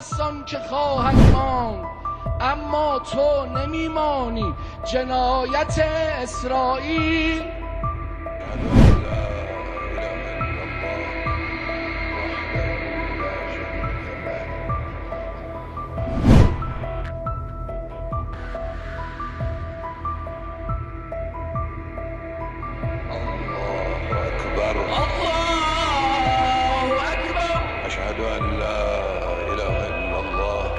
دستان که خواهد ماند اما تو نمیمانی جنایت اسرائیل. أشهد أن لا إله إلا الله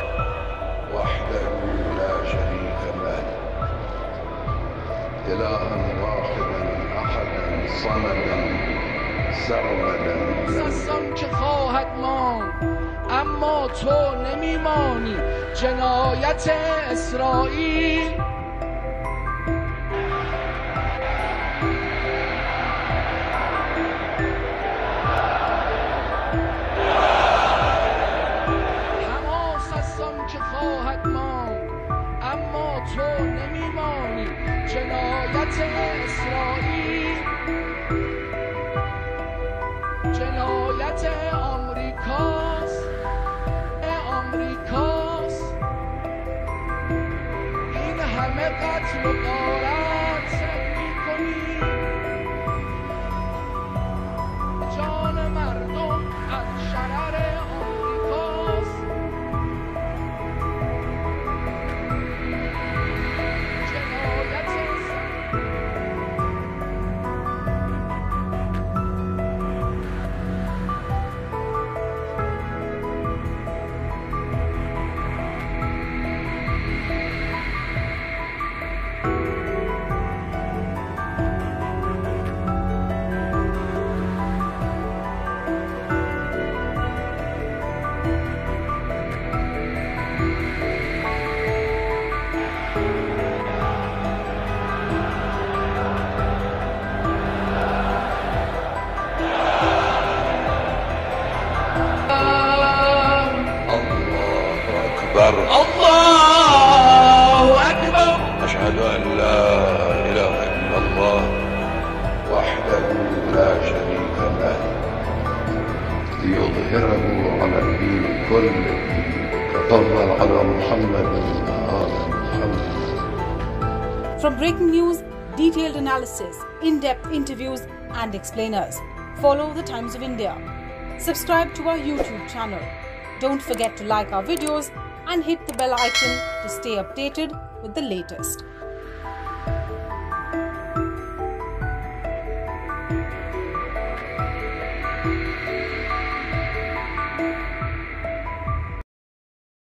وحده لا شريك له إلها واحدا أحدا صمدا سرمدا. دستان که خواهد ماند اما تو نمیمانی جنایت اسرائیل. که خواهد ماند اما تو نمیمانی جنایت اسرائیل. جنایت آمریکاست این همه قتل و غارت میکنی جان مردم از شرر آمریکاست. الله أكبر. أشهد أن لا إله إلا الله وحده لا شريك له ليظهره على الدين كله تفضل على محمد وآل محمد. From breaking news, detailed analysis, in-depth interviews and explainers, follow the Times of India. Subscribe to our YouTube channel. Don't forget to like our videos and hit the bell icon to stay updated with the latest.